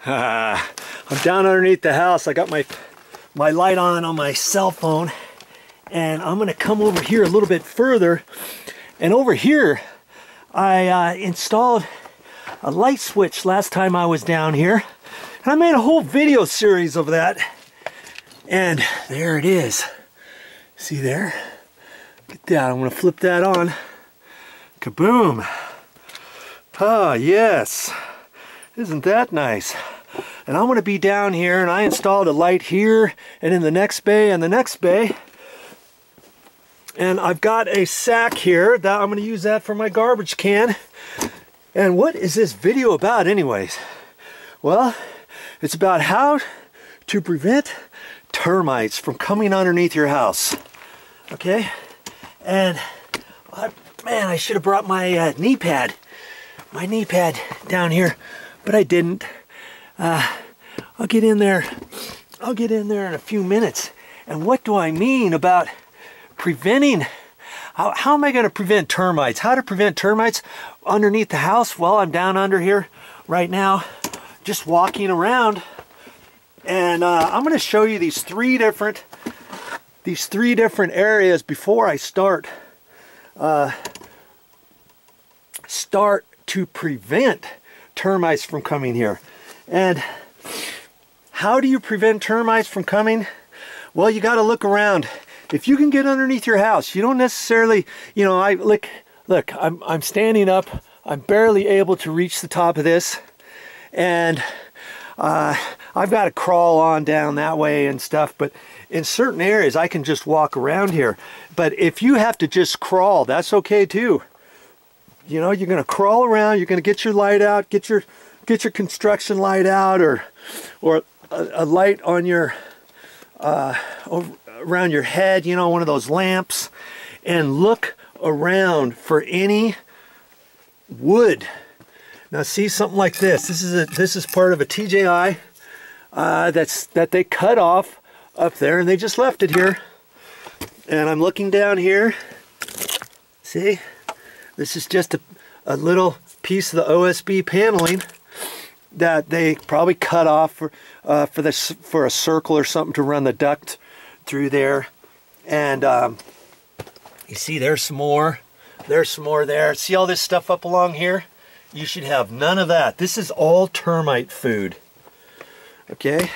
I'm down underneath the house. I got my light on my cell phone, and I'm gonna come over here a little bit further. And over here, I installed a light switch last time I was down here, and I made a whole video series of that. And there it is. See there? Get that. I'm gonna flip that on. Kaboom! Ah, yes. Isn't that nice? And I'm going to be down here, and I installed a light here and in the next bay and the next bay. And I've got a sack here that I'm going to use that for my garbage can. And what is this video about anyways? Well, it's about how to prevent termites from coming underneath your house. Okay? And man, I should have brought my knee pad down here, but I didn't. I'll get in there in a few minutes. And what do I mean about preventing? How am I going to prevent termites? How to prevent termites underneath the house? Well, I'm down under here right now, just walking around, and I'm going to show you these three different areas before I start to prevent termites from coming here. And how do you prevent termites from coming? Well, you got to look around. If you can get underneath your house, you don't necessarily, you know, look, I'm standing up. I'm barely able to reach the top of this, and I've got to crawl on down that way and stuff. But in certain areas, I can just walk around here. But if you have to just crawl, that's okay too. You know, you're going to crawl around. You're going to get your light out, get your construction light out, or a light on your around your head. You know, one of those lamps, and look around for any wood. Now, see something like this. This is part of a TJI that they cut off up there, and they just left it here. And I'm looking down here. See, this is just a little piece of the OSB paneling that they probably cut off for a circle or something to run the duct through there. And you see, there's some more. There's some more there. See all this stuff up along here? You should have none of that. This is all termite food. Okay,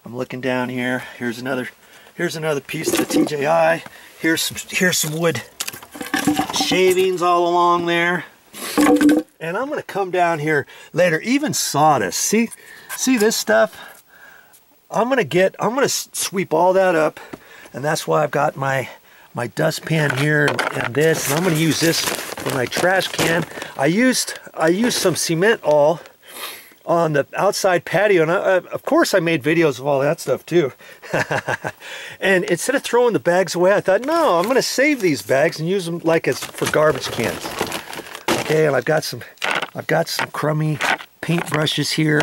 I'm looking down here. Here's another piece of the TJI. Here's some wood shavings all along there. And I'm going to come down here later. Even sawdust. See this stuff? I'm going to sweep all that up, and that's why I've got my dustpan here and this, and I'm going to use this for my trash can. I used some cement all on the outside patio, and of course I made videos of all that stuff too. And instead of throwing the bags away, I thought, no, I'm going to save these bags and use them like for garbage cans. Okay, and I've got some crummy paint brushes here,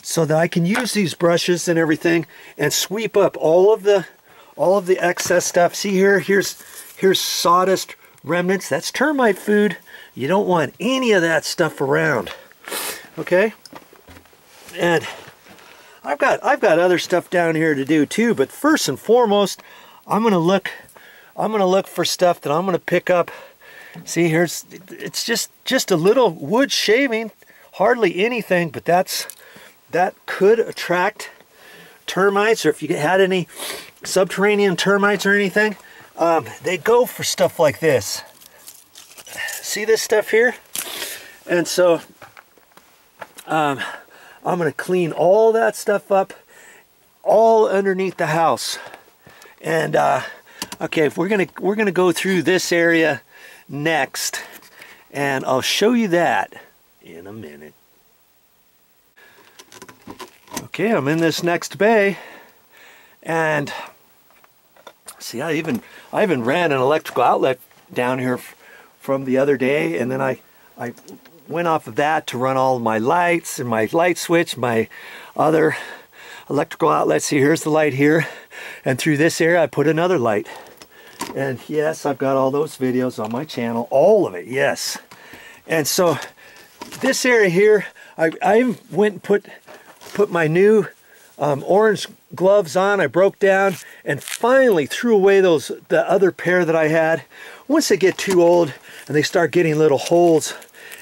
so that I can use these brushes and everything and sweep up all of the excess stuff. See here, here's sawdust remnants. That's termite food. You don't want any of that stuff around. Okay? And I've got other stuff down here to do too, but first and foremost, I'm gonna look for stuff that I'm gonna pick up. See, it's just a little wood shaving, hardly anything, but that could attract termites, or if you had any subterranean termites or anything, they go for stuff like this. See this stuff here? And so I'm going to clean all that stuff up, all underneath the house. And okay, we're gonna go through this area next, and I'll show you that in a minute. Okay, I'm in this next bay, and see, I even ran an electrical outlet down here from the other day, and then I went off of that to run all my lights and my light switch, my other electrical outlets. See, here's the light here, and through this area I put another light. And yes, I've got all those videos on my channel, all of it, yes. And so this area here, I went and put put my new orange gloves on. I broke down and finally threw away the other pair that I had. Once they get too old and they start getting little holes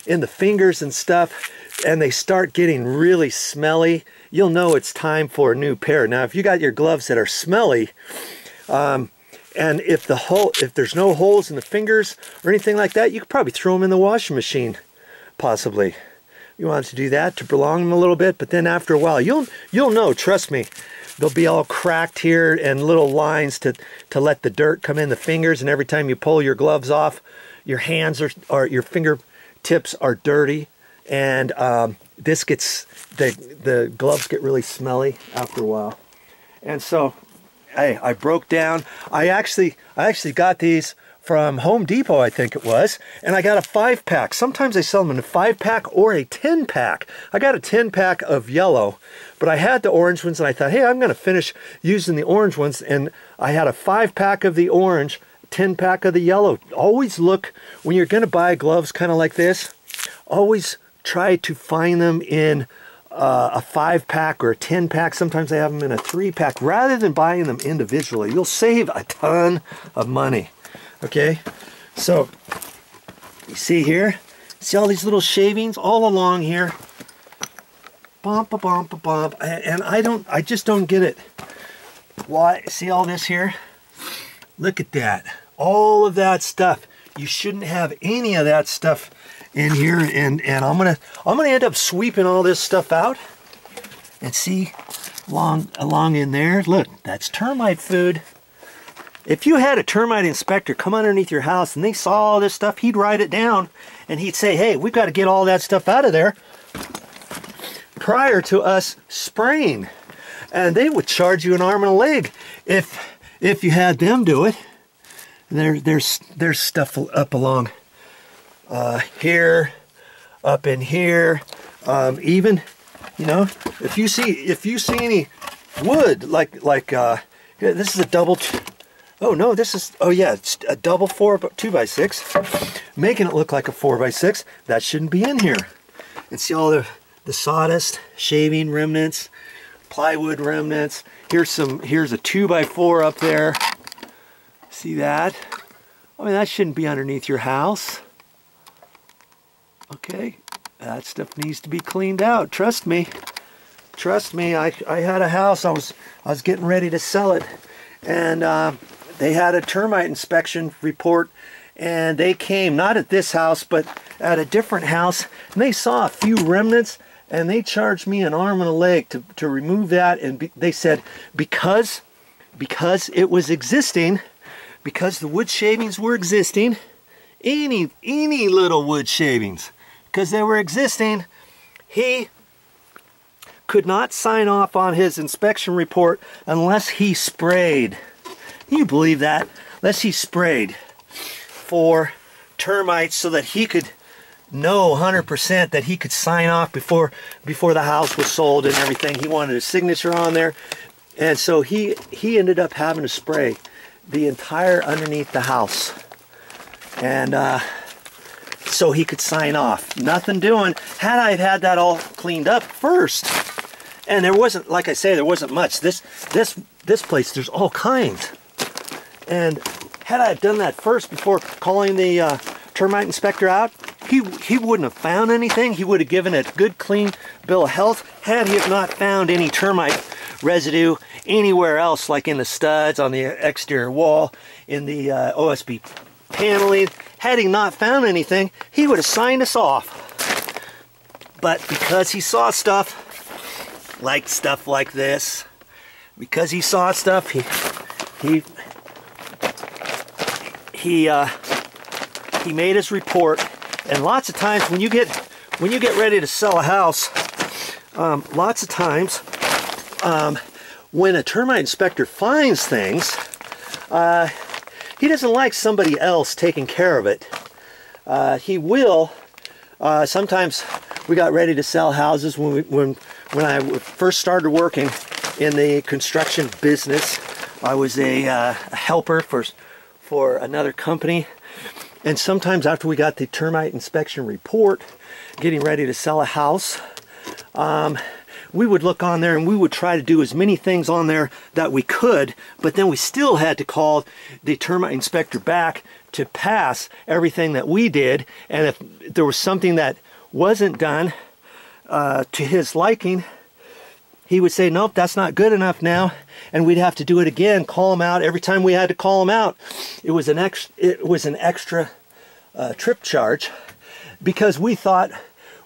in the fingers and stuff, and they start getting really smelly, you'll know it's time for a new pair. Now, if you got your gloves that are smelly, and if there's no holes in the fingers or anything like that, you could probably throw them in the washing machine, possibly. You want to do that to prolong them a little bit, but then after a while, you'll know, trust me. They'll be all cracked here and little lines to let the dirt come in the fingers, and every time you pull your gloves off, your hands or your fingertips are dirty, and this gets, the gloves get really smelly after a while. And so, hey, I broke down. I actually got these from Home Depot, I think it was, and I got a 5-pack. Sometimes they sell them in a 5-pack or a 10-pack. I got a 10-pack of yellow, but I had the orange ones, and I thought, hey, I'm going to finish using the orange ones, and I had a 5-pack of the orange, 10-pack of the yellow. Always look, when you're going to buy gloves kind of like this, always try to find them in a 5-pack or a 10-pack. Sometimes they have them in a 3-pack, rather than buying them individually. You'll save a ton of money. Okay, so you see here, see all these little shavings all along here, bump, bump, bump, bump, and I just don't get it. Why? See all this here? Look at that, all of that stuff. You shouldn't have any of that stuff in here, and I'm gonna end up sweeping all this stuff out. And see, along in there, look, that's termite food. If you had a termite inspector come underneath your house and they saw all this stuff, he'd write it down and he'd say, hey, we've got to get all that stuff out of there prior to us spraying. And they would charge you an arm and a leg if you had them do it. And there's stuff up along here, up in here, even, you know, if you see any wood like this is a double. Oh no, this is, oh yeah, it's a double 2x6, making it look like a 4x6. That shouldn't be in here. And see all the sawdust, shaving remnants, plywood remnants. Here's a 2x4 up there. See that? I mean, that shouldn't be underneath your house. Okay, that stuff needs to be cleaned out. Trust me. Trust me, I had a house, I was getting ready to sell it, and they had a termite inspection report, and they came, not at this house, but at a different house, and they saw a few remnants, and they charged me an arm and a leg to remove that, and they said, because it was existing, because the wood shavings were existing, any little wood shavings, because they were existing, he could not sign off on his inspection report unless he sprayed. Can you believe that? Unless he sprayed for termites so that he could know 100% that he could sign off before the house was sold and everything. He wanted his signature on there. And so he ended up having to spray the entire underneath the house. And so he could sign off. Nothing doing. Had I had that all cleaned up first, and there wasn't, like I say, there wasn't much. This place, there's all kinds. And had I done that first before calling the termite inspector out, he wouldn't have found anything. He would have given a good, clean bill of health. Had he not found any termite residue anywhere else, like in the studs, on the exterior wall, in the OSB paneling, had he not found anything, he would have signed us off. But because he saw stuff like this, because he saw stuff, he made his report. And lots of times when you get ready to sell a house, lots of times when a termite inspector finds things, he doesn't like somebody else taking care of it. He will. Sometimes we got ready to sell houses when I first started working in the construction business. I was a helper for another company, and sometimes after we got the termite inspection report, getting ready to sell a house, we would look on there and we would try to do as many things on there that we could, but then we still had to call the termite inspector back to pass everything that we did. And if there was something that wasn't done to his liking, he would say, nope, that's not good enough now, and we'd have to do it again, call him out. Every time we had to call him out, it was an extra trip charge, because we thought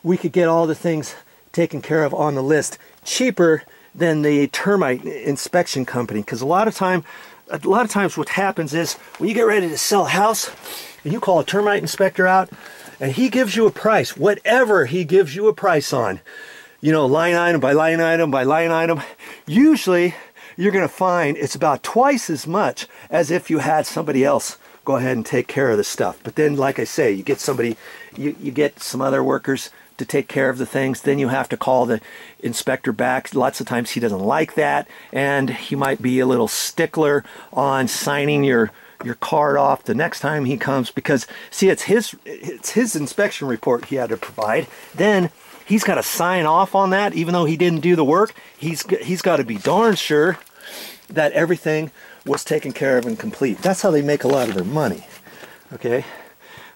we could get all the things taken care of on the list cheaper than the termite inspection company. Because a lot of times what happens is, when you get ready to sell a house and you call a termite inspector out and he gives you a price, whatever he gives you a price on, you know, line item by line item by line item, usually you're going to find it's about twice as much as if you had somebody else go ahead and take care of the stuff. But then, like I say, you get somebody, you get some other workers to take care of the things, then you have to call the inspector back. Lots of times he doesn't like that, and he might be a little stickler on signing your card off the next time he comes, because see, it's his inspection report he had to provide. Then he's got to sign off on that, even though he didn't do the work. He's got to be darn sure that everything was taken care of and complete. That's how they make a lot of their money. Okay,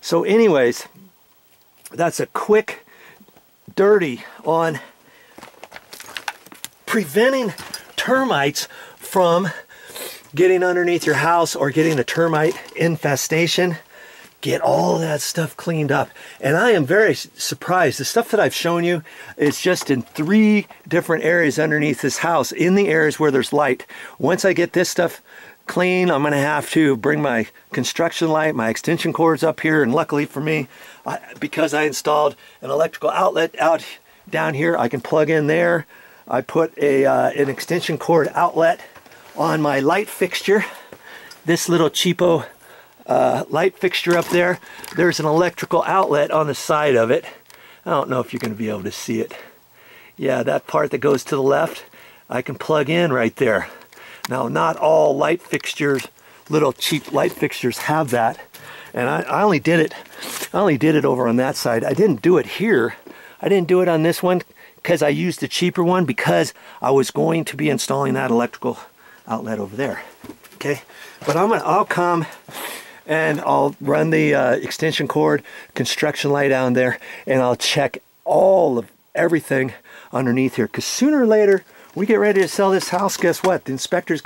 so anyways, that's a quick dirty on preventing termites from getting underneath your house or getting a termite infestation. Get all of that stuff cleaned up. And I am very surprised. The stuff that I've shown you is just in 3 different areas underneath this house, in the areas where there's light. Once I get this stuff clean, I'm going to have to bring my construction light, my extension cords up here, and luckily for me, because I installed an electrical outlet out down here, I can plug in there. I put an extension cord outlet on my light fixture. This little cheapo light fixture up there, there's an electrical outlet on the side of it. I don't know if you're going to be able to see it. Yeah, that part that goes to the left, I can plug in right there. Now, not all light fixtures, little cheap light fixtures, have that, and I only did it over on that side. I didn't do it here. I didn't do it on this one because I used the cheaper one, because I was going to be installing that electrical outlet over there. Okay, but I'll come and I'll run the extension cord, construction light down there, and I'll check all of everything underneath here, because sooner or later we get ready to sell this house. Guess what? The inspector's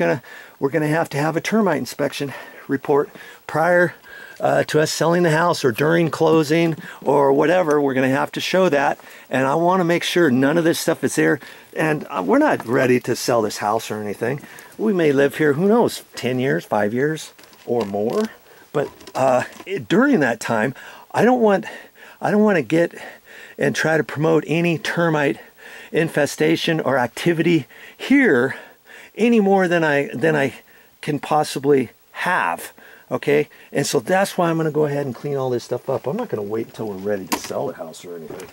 we're gonna have to have a termite inspection report prior to us selling the house, or during closing, or whatever. We're gonna have to show that, and I want to make sure none of this stuff is there. And we're not ready to sell this house or anything. We may live here, who knows, 10 years, 5 years, or more. But during that time, I don't want to get and try to promote any termite infestation or activity here any more than I can possibly have. Okay, and so that's why I'm going to go ahead and clean all this stuff up. I'm not going to wait until we're ready to sell the house or anything.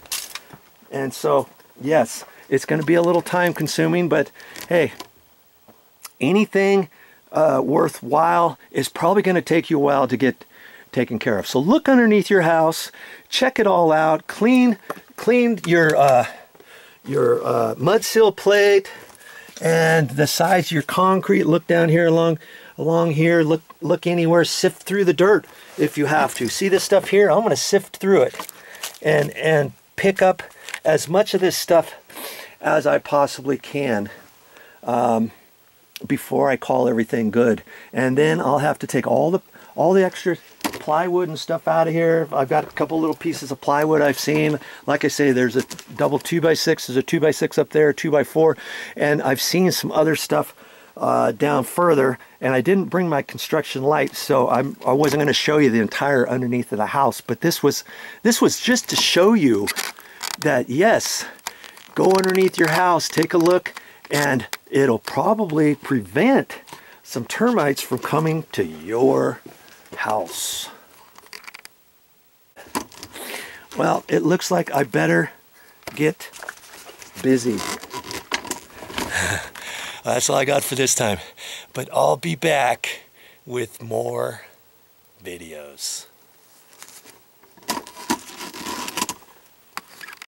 And so, yes, it's going to be a little time consuming, but hey, anything worthwhile is probably going to take you a while to get taken care of. So look underneath your house, check it all out, clean your mud seal plate and the size of your concrete. Look down here along here, look anywhere, sift through the dirt if you have to. See this stuff here? I'm going to sift through it and pick up as much of this stuff as I possibly can before I call everything good. And then I'll have to take all the extra plywood and stuff out of here. I've got a couple little pieces of plywood I've seen. Like I say, there's a double 2x6, there's a 2x6 up there, 2x4, and I've seen some other stuff down further, and I didn't bring my construction light, so I wasn't going to show you the entire underneath of the house. But this was just to show you that yes, go underneath your house, take a look, and it'll probably prevent some termites from coming to your house. Well, it looks like I better get busy. That's all I got for this time, but I'll be back with more videos.